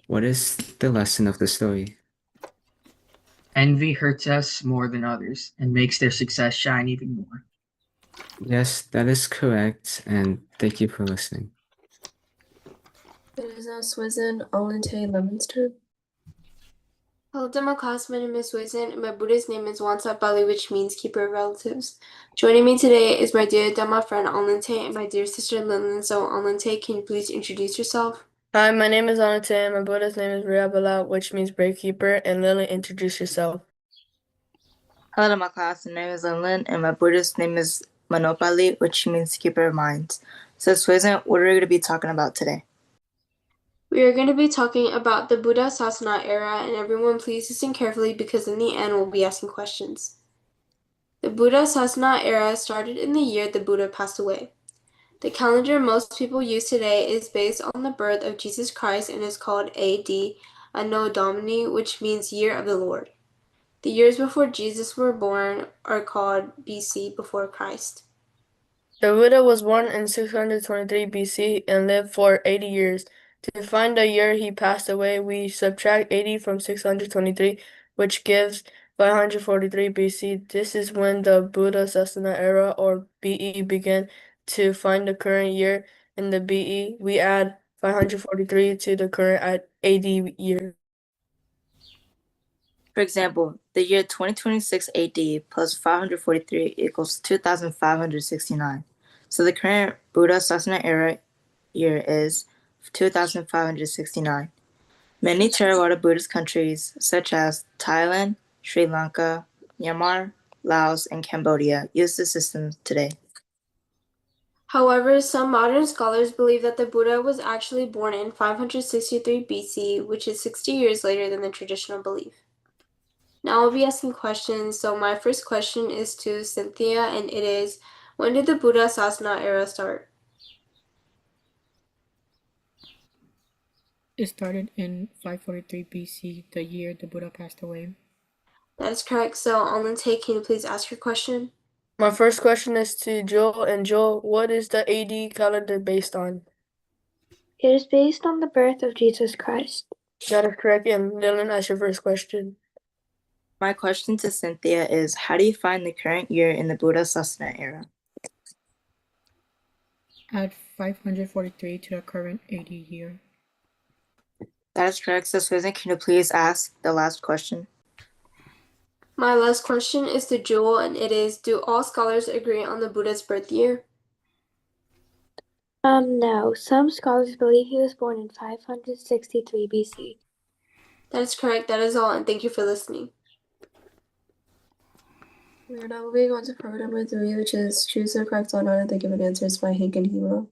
what is the lesson of the story? Envy hurts us more than others and makes their success shine even more. Yes, that is correct, and thank you for listening. It is now Swizzen Alente Lemonster. Hello, demo class. My name is Susan, and my Buddhist name is Wansa Bali, which means keeper of relatives. Joining me today is my dear Dhamma friend Alente and my dear sister Lilin. So, Alente, can you please introduce yourself? Hi, my name is Anate, and my Buddha's name is Riabala, which means brave keeper. And Lily, introduce yourself. Hello, my class. My name is Linlin, and my Buddhist name is Manopali, which means keeper of minds. So, Swizzen, what are we going to be talking about today? We are going to be talking about the Buddha Sasana era, and everyone please listen carefully because in the end we'll be asking questions. The Buddha Sasana era started in the year the Buddha passed away. The calendar most people use today is based on the birth of Jesus Christ and is called AD, Anno Domini, which means Year of the Lord. The years before Jesus were born are called BC, before Christ. The Buddha was born in 623 BC and lived for 80 years. To find the year he passed away, we subtract 80 from 623, which gives 543 BC. This is when the Buddha Sasana era, or BE, began. To find the current year in the BE, we add 543 to the current AD year. For example, the year 2026 AD plus 543 equals 2569. So, the current Buddha Sasana era year is 2569. Many Theravada Buddhist countries, such as Thailand, Sri Lanka, Myanmar, Laos, and Cambodia, use this system today. However, some modern scholars believe that the Buddha was actually born in 563 BC, which is 60 years later than the traditional belief. Now I'll be asking questions, so my first question is to Cynthia, and it is, when did the Buddha Sasana era start? It started in 543 BC, the year the Buddha passed away. That is correct, so Alente, can you please ask your question? My first question is to Joel, and Joel, what is the AD calendar based on? It is based on the birth of Jesus Christ. That is correct, and Dylan, ask your first question. My question to Cynthia is, how do you find the current year in the Buddha Sasana era? Add 543 to the current AD year. That is correct. So, Susan, can you please ask the last question? My last question is to Joel, and it is, do all scholars agree on the Buddha's birth year? No. Some scholars believe he was born in 563 BC. That is correct. That is all, and thank you for listening. We are now moving on to program number 3, which is choose the correct or not of the given answers by Hank and Hilo.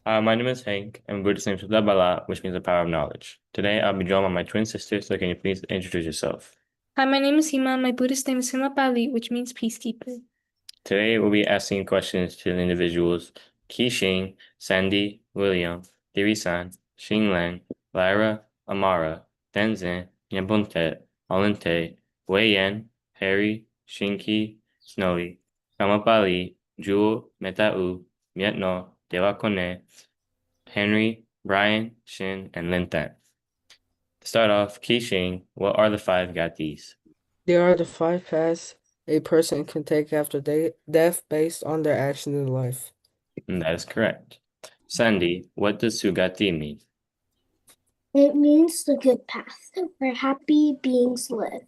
My name is Hank, and Buddhist name is Bala, which means the power of knowledge. Today, I'll be joined by my twin sister, so can you please introduce yourself? Hi, my name is Hima. My Buddhist name is Himapali, which means peacekeeper. Today, we'll be asking questions to the individuals Qixing, Sandy, William, Dirisan, Xinglan, Lyra, Amara, Tenzin, Nyambunte, Alente, Weiyan, Harry, Shinki, Snowy, Kamapali, Jewel, Metau, Mietno, Devakone, Henry, Brian, Shin, and Lintan. To start off, Qixing, what are the 5 gatis? There are the 5 paths a person can take after death based on their actions in life. And that is correct. Sandy, what does Sugati mean? It means the good path, where happy beings live.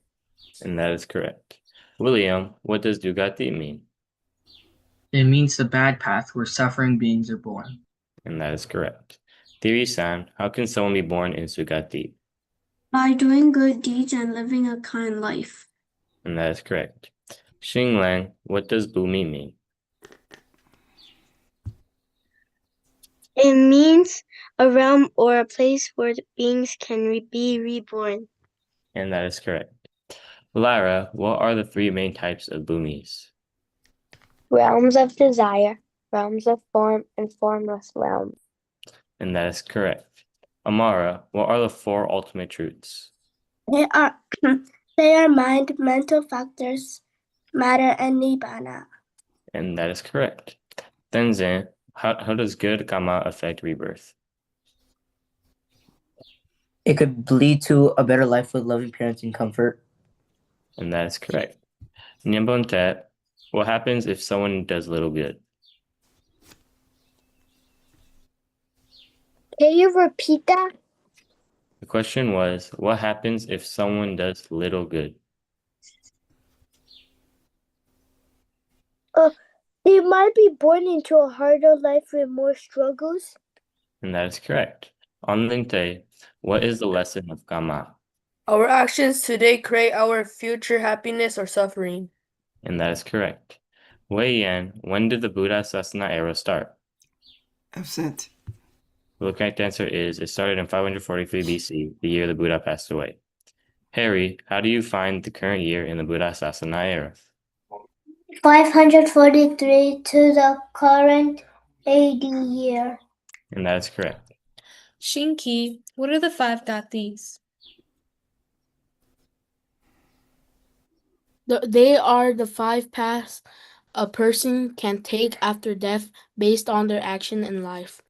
And that is correct. William, what does Dugati mean? It means the bad path where suffering beings are born. And that is correct. Diri-san, how can someone be born in Sugati? By doing good deeds and living a kind life. And that is correct. Xinglan, what does Bumi mean? It means a realm or a place where the beings can be reborn. And that is correct. Lara, what are the 3 main types of Bumis? realms of desire, realms of form, and formless realms. And that is correct. Amara, what are the four ultimate truths? They are they are mind, mental factors, matter, and nibbana. And that is correct. Tenzin, how does good karma affect rebirth? It could lead to a better life with loving parents and comfort. And that is correct. Nyambontet, what happens if someone does little good? Can you repeat that? The question was, what happens if someone does little good? They might be born into a harder life with more struggles. And that is correct. Onlinte, what is the lesson of karma? Our actions today create our future happiness or suffering. And that is correct. Wei Yan, when did the Buddha Sasana era start? Absent. The correct answer is it started in 543 BC, the year the Buddha passed away. Harry, how do you find the current year in the Buddha Sasana era? 543 to the current AD year. And that is correct. Shinki, what are the 5 gatis? They are the 5 paths a person can take after death based on their action in life.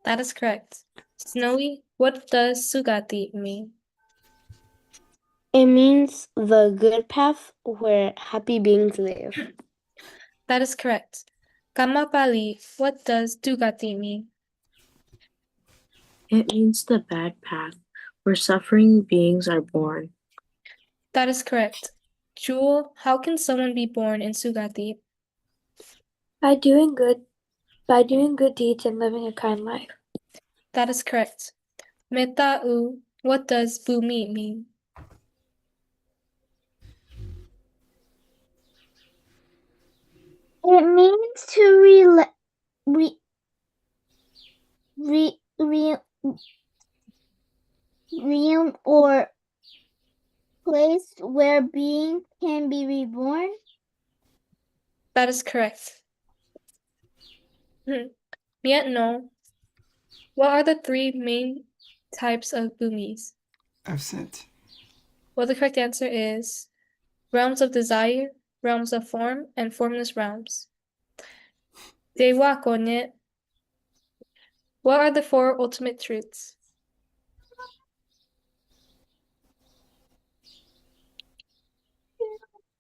That is correct. Snowy, what does Sugati mean? It means the good path where happy beings live. That is correct. Kamapali, what does Dugati mean? It means the bad path, where suffering beings are born. That is correct. Jewel, how can someone be born in Sugati? By doing good deeds and living a kind life. That is correct. Metta what does Bhumi mean? It means to realm or place where beings can be reborn. That is correct. Mietno, what are the 3 main types of Bhumis? Absent. Well, the correct answer is realms of desire, realms of form, and formless realms. Dewa Konye, what are the 4 ultimate truths?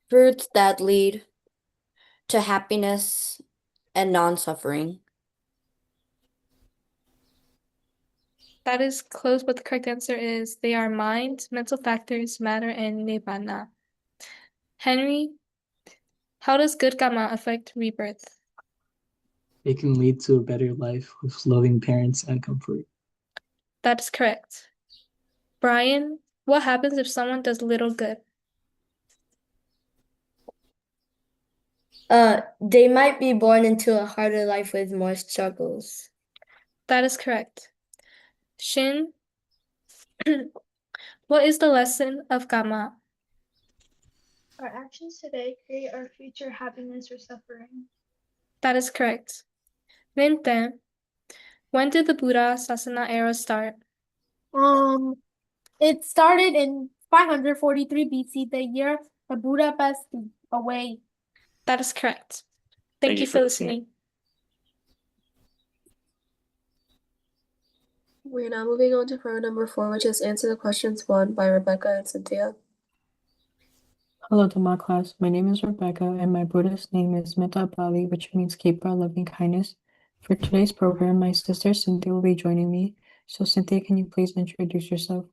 Fruits that lead to happiness and non-suffering. That is close, but the correct answer is they are mind, mental factors, matter, and nibbana. Henry, how does good karma affect rebirth? It can lead to a better life with loving parents and comfort. That is correct. Brian, what happens if someone does little good? They might be born into a harder life with more struggles. That is correct. Shin, what is the lesson of karma? Our actions today create our future happiness or suffering. That is correct. Vinten, when did the Buddha Sasana era start? It started in 543 BC, the year the Buddha passed away. That is correct. Thank you for listening. We're now moving on to program number 4, which is Answer the Questions 1 by Rebecca and Cynthia. Hello to my class. My name is Rebecca, and my Buddhist name is Metta Bali, which means keep our loving kindness. For today's program, my sister Cynthia will be joining me. So, Cynthia, can you please introduce yourself?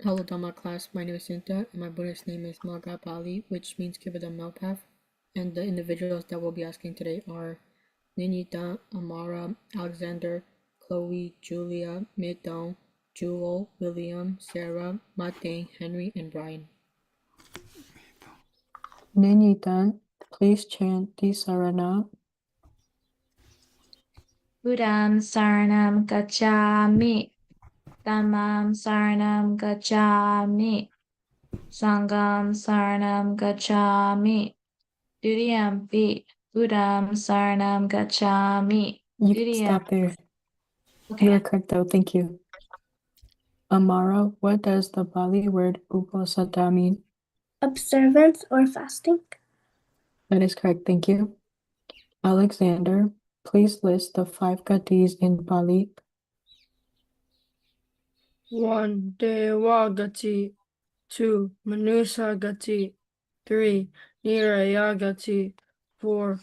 Hello to my class. My name is Cynthia, and my Buddhist name is Maga Bali, which means give it a melt path. And the individuals that we'll be asking today are Ninita, Amara, Alexander, Chloe, Julia, Midon, Jewel, William, Sarah, Mate, Henry, and Brian. Ninitan, please chant the Sarana. Buddham Saranam Gacchami. Dhammam Saranam Gacchami. Sangham Saranam Gacchami. Dudiyampi Buddham Saranam Gacchami. You can stop there. Okay. You are correct though, thank you. Amara, what does the Bali word uposatha mean? Observance or fasting. That is correct, thank you. Alexander, please list the 5 gatis in Pali. 1. Dewa Gati. 2. Manusa Gati. 3. Niraya Gati. 4.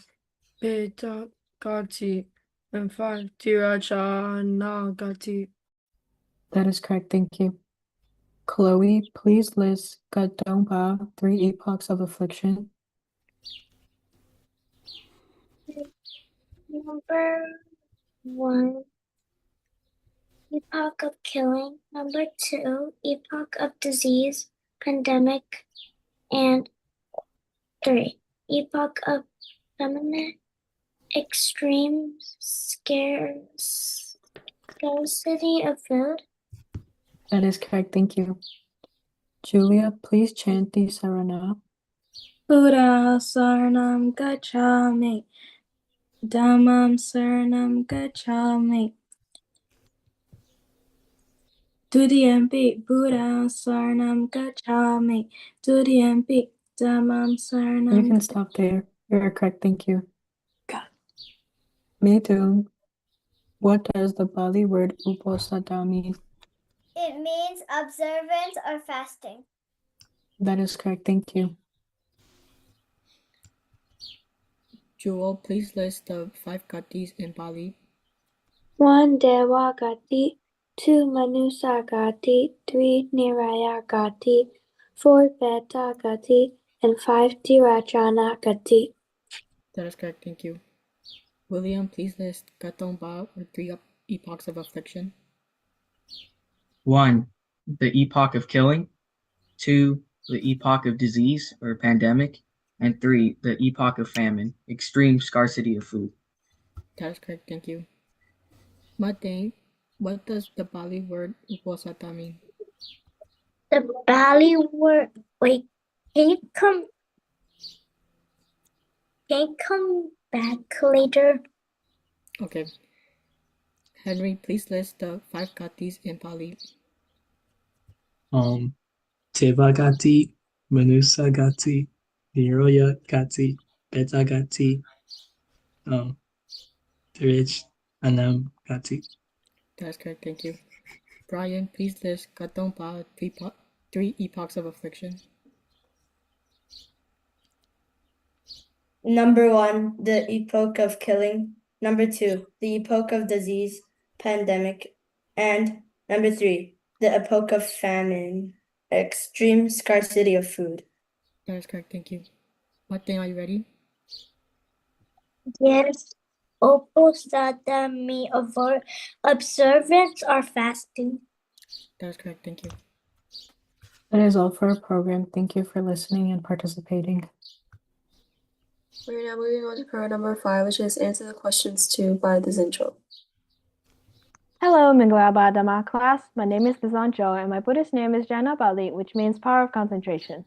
Beta Gati. And 5. Tirachana Gati. That is correct, thank you. Chloe, please list Gadongpa, 3 epochs of affliction. Number 1, epoch of killing. Number 2, epoch of disease, pandemic. And 3, epoch of feminine, extreme scarcity of food. That is correct, thank you. Julia, please chant the Sarana. Buddha Saranam Gacchami. Dhammam Saranam Gacchami. Dudiyampi Buddha Saranam Gacchami. Dudiyampi Dhammam Saranam. You can stop there. You are correct, thank you. Meidung, what does the Bali word uposatha mean? It means observance or fasting. That is correct, thank you. Jewel, please list the 5 gatis in Pali. 1. Dewa Gati. 2. Manusa Gati. 3. Niraya Gati. 4. Beta Gati. And 5. Tirachana Gati. That is correct, thank you. William, please list Gatomba, or 3 epochs of affliction. 1. The epoch of killing. 2. The epoch of disease or pandemic. And 3. The epoch of famine, extreme scarcity of food. That is correct, thank you. Mate, what does the Bali word uposatha mean? The Bali word, wait, can you come back later? Okay. Henry, please list the 5 gatis in Pali. Teva Gati, Manusa Gati, Niroya Gati, Beta Gati, Tirich Anam Gati. That's correct, thank you. Brian, please list Gatomba, 3 epochs of affliction. Number 1, the epoch of killing. Number 2, the epoch of disease, pandemic. And number 3, the epoch of famine, extreme scarcity of food. That is correct, thank you. Mate, are you ready? Yes. Uposatha mean avoid observance or fasting. That is correct, thank you. That is all for our program. Thank you for listening and participating. We're now moving on to program number 5, which is answer the questions 2 by this intro. Hello, Minglaba Dhamma class. My name is Nizanjo, and my Buddhist name is Jana Bali, which means power of concentration.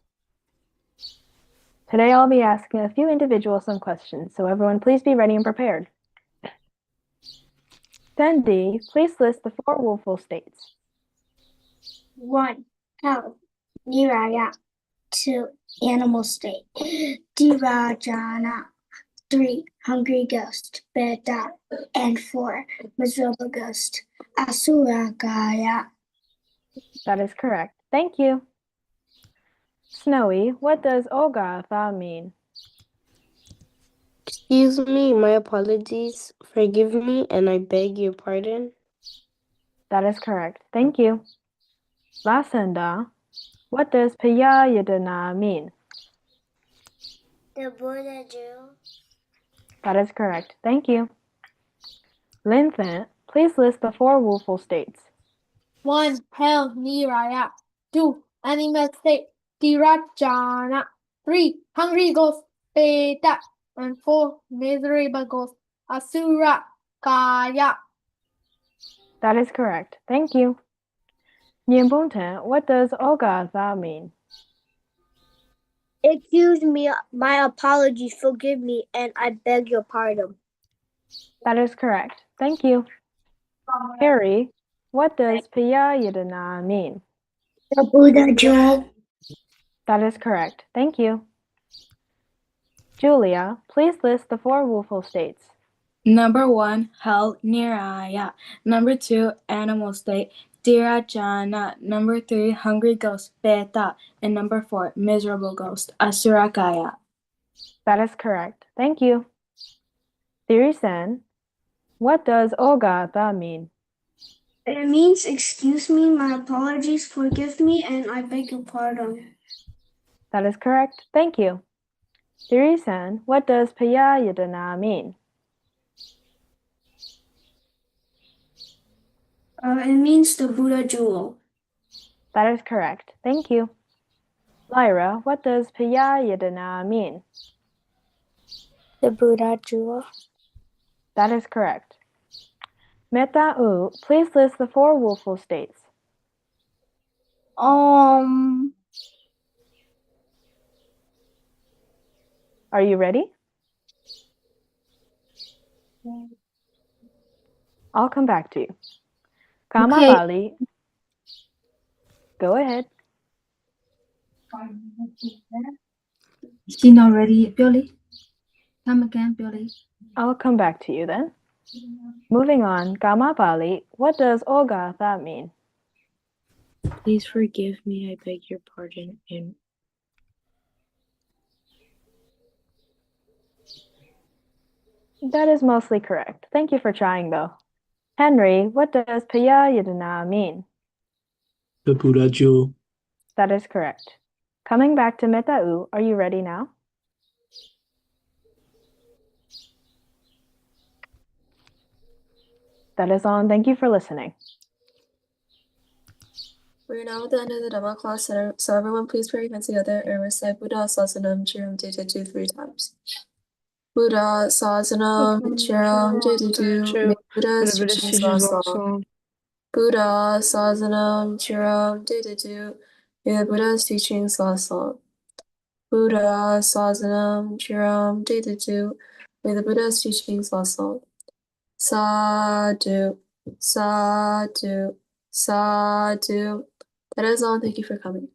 Today I'll be asking a few individuals some questions, so everyone please be ready and prepared. Sandy, please list the 4 willful states. 1. Health. Niraya. 2. Animal state. Dirajana. 3. Hungry ghost. Beta. And 4. Miserable ghost. Asuragaya. That is correct. Thank you. Snowy, what does Ogatha mean? Excuse me, my apologies. Forgive me, and I beg your pardon. That is correct. Thank you. Lasanda, what does Piyayadana mean? The Buddha Jew. That is correct. Thank you. Linthant, please list the 4 willful states. 1. Hell, Niraya. 2. Animal state, Tirachana. 3. Hungry ghost, Beta. And 4. Miserable ghost, Asura, Kaya. That is correct. Thank you. Nyambuntan, what does Ogatha mean? Excuse me, my apologies, forgive me, and I beg your pardon. That is correct. Thank you. Harry, what does Piyayadana mean? The Buddha jewel. That is correct. Thank you. Julia, please list the four woeful states. Number 1, hell, niraya. Number 2, animal state, dirajana. Number 3, hungry ghost, beta. And number 4, miserable ghost, asurakaya. That is correct. Thank you. Thiri-san, what does Ogata mean? It means excuse me, my apologies, forgive me, and I beg your pardon. That is correct. Thank you. Thiri-san, what does Piyayadana mean? It means the Buddha jewel. That is correct. Thank you. Lyra, what does Piyayadana mean? The Buddha jewel. That is correct. Metta please list the four woeful states. Are you ready? I'll come back to you. Kama Okay. Bali, go ahead. Is she not ready, Billy? Come again, Billy. I'll come back to you then. Moving on, Kama Bali, what does Ogata mean? Please forgive me, I beg your pardon, and That is mostly correct. Thank you for trying though. Henry, what does Piyayadana mean? The Buddha jewel. That is correct. Coming back to Metta are you ready now? That is on. Thank you for listening. We're now at the end of the demo class, so everyone please put your hands together and recite Buddha Sasanam Chiram Didadu 3 times. Buddha Sasanam Chiram Didadu. May Buddha's teachings last long. Buddha Sasanam Chiram Didadu. May the Buddha's teachings last long. Buddha Sasanam Chiram Didadu. May the Buddha's teachings last long. Sadhu, sadhu, sadhu. That is all. Thank you for coming.